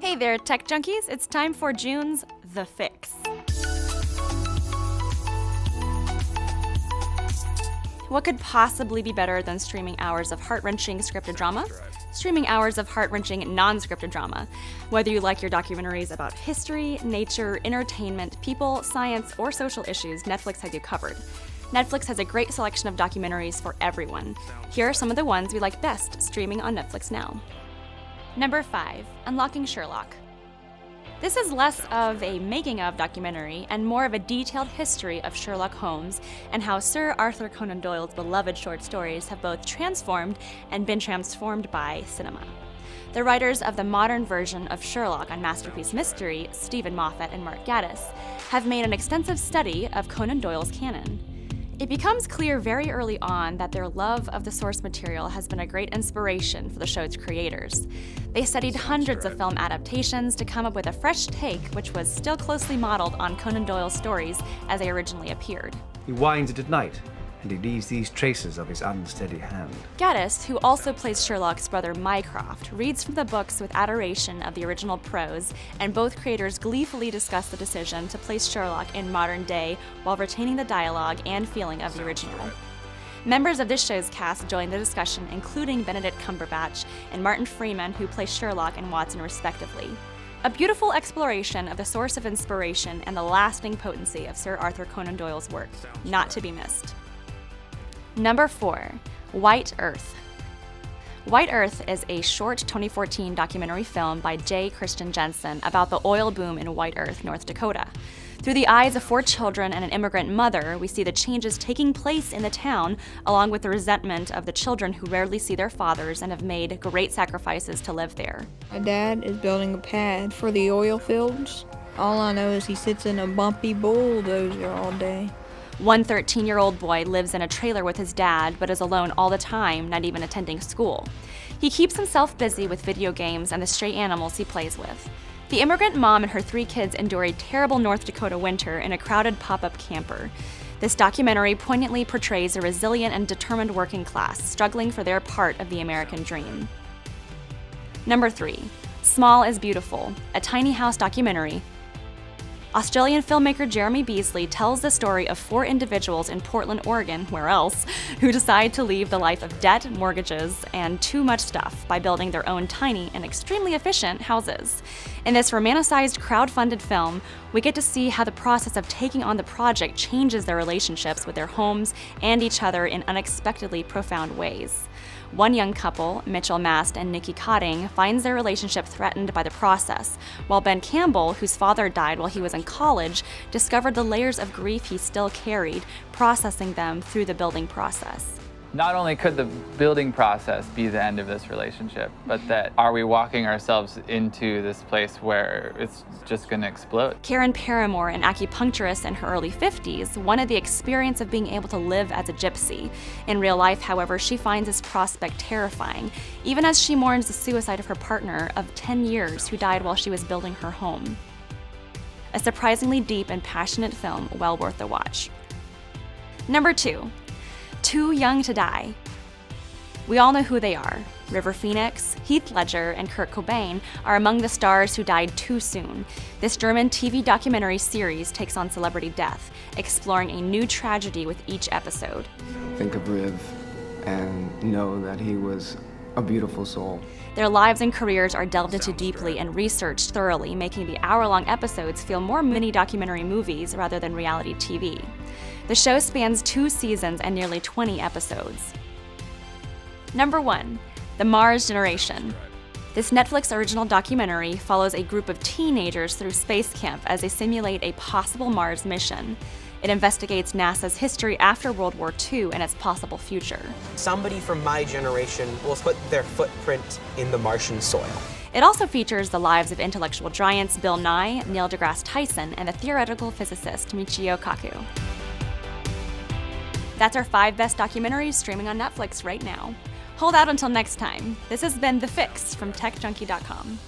Hey there, Tech Junkies. It's time for June's The Fix. What could possibly be better than streaming hours of heart-wrenching scripted drama? Streaming hours of heart-wrenching non-scripted drama. Whether you like your documentaries about history, nature, entertainment, people, science, or social issues, Netflix has you covered. Netflix has a great selection of documentaries for everyone. Here are some of the ones we like best streaming on Netflix now. Number 5, Unlocking Sherlock. This is less of a making-of documentary and more of a detailed history of Sherlock Holmes and how Sir Arthur Conan Doyle's beloved short stories have both transformed and been transformed by cinema. The writers of the modern version of Sherlock on Masterpiece Mystery, Stephen Moffat and Mark Gatiss, have made an extensive study of Conan Doyle's canon. It becomes clear very early on that their love of the source material has been a great inspiration for the show's creators. They studied hundreds of film adaptations to come up with a fresh take which was still closely modeled on Conan Doyle's stories as they originally appeared. He winds it at night, and he leaves these traces of his unsteady hand. Gatiss, who also plays Sherlock's brother Mycroft, reads from the books with adoration of the original prose, and both creators gleefully discuss the decision to place Sherlock in modern day while retaining the dialogue and feeling of the original. Members of this show's cast joined the discussion, including Benedict Cumberbatch and Martin Freeman, who play Sherlock and Watson respectively. A beautiful exploration of the source of inspiration and the lasting potency of Sir Arthur Conan Doyle's work, not to be missed. Number 4, White Earth. White Earth is a short 2014 documentary film by J. Christian Jensen about the oil boom in White Earth, North Dakota. Through the eyes of 4 children and an immigrant mother, we see the changes taking place in the town, along with the resentment of the children who rarely see their fathers and have made great sacrifices to live there. My dad is building a pad for the oil fields. All I know is he sits in a bumpy bulldozer all day. One 13-year-old boy lives in a trailer with his dad, but is alone all the time, not even attending school. He keeps himself busy with video games and the stray animals he plays with. The immigrant mom and her 3 kids endure a terrible North Dakota winter in a crowded pop-up camper. This documentary poignantly portrays a resilient and determined working class struggling for their part of the American dream. Number 3, Small is Beautiful, a tiny house documentary. Australian filmmaker Jeremy Beasley tells the story of 4 individuals in Portland, Oregon, where else, who decide to leave the life of debt, mortgages, and too much stuff by building their own tiny and extremely efficient houses. In this romanticized, crowd-funded film, we get to see how the process of taking on the project changes their relationships with their homes and each other in unexpectedly profound ways. One young couple, Mitchell Mast and Nikki Cotting, finds their relationship threatened by the process, while Ben Campbell, whose father died while he was in college, discovered the layers of grief he still carried, processing them through the building process. Not only could the building process be the end of this relationship, but that are we walking ourselves into this place where it's just going to explode? Karen Paramore, an acupuncturist in her early 50s, wanted the experience of being able to live as a gypsy. In real life, however, she finds this prospect terrifying, even as she mourns the suicide of her partner of 10 years who died while she was building her home. A surprisingly deep and passionate film, well worth the watch. Number 2, Too Young to Die. We all know who they are. River Phoenix, Heath Ledger, and Kurt Cobain are among the stars who died too soon. This German TV documentary series takes on celebrity death, exploring a new tragedy with each episode. Think of Riv and know that he was a beautiful soul. Their lives and careers are delved into deeply and researched thoroughly, making the hour-long episodes feel more mini-documentary movies rather than reality TV. The show spans 2 seasons and nearly 20 episodes. Number 1, The Mars Generation. This Netflix original documentary follows a group of teenagers through space camp as they simulate a possible Mars mission. It investigates NASA's history after World War II and its possible future. Somebody from my generation will put their footprint in the Martian soil. It also features the lives of intellectual giants Bill Nye, Neil deGrasse Tyson, and the theoretical physicist Michio Kaku. That's our 5 best documentaries streaming on Netflix right now. Hold out until next time. This has been The Fix from TechJunkie.com.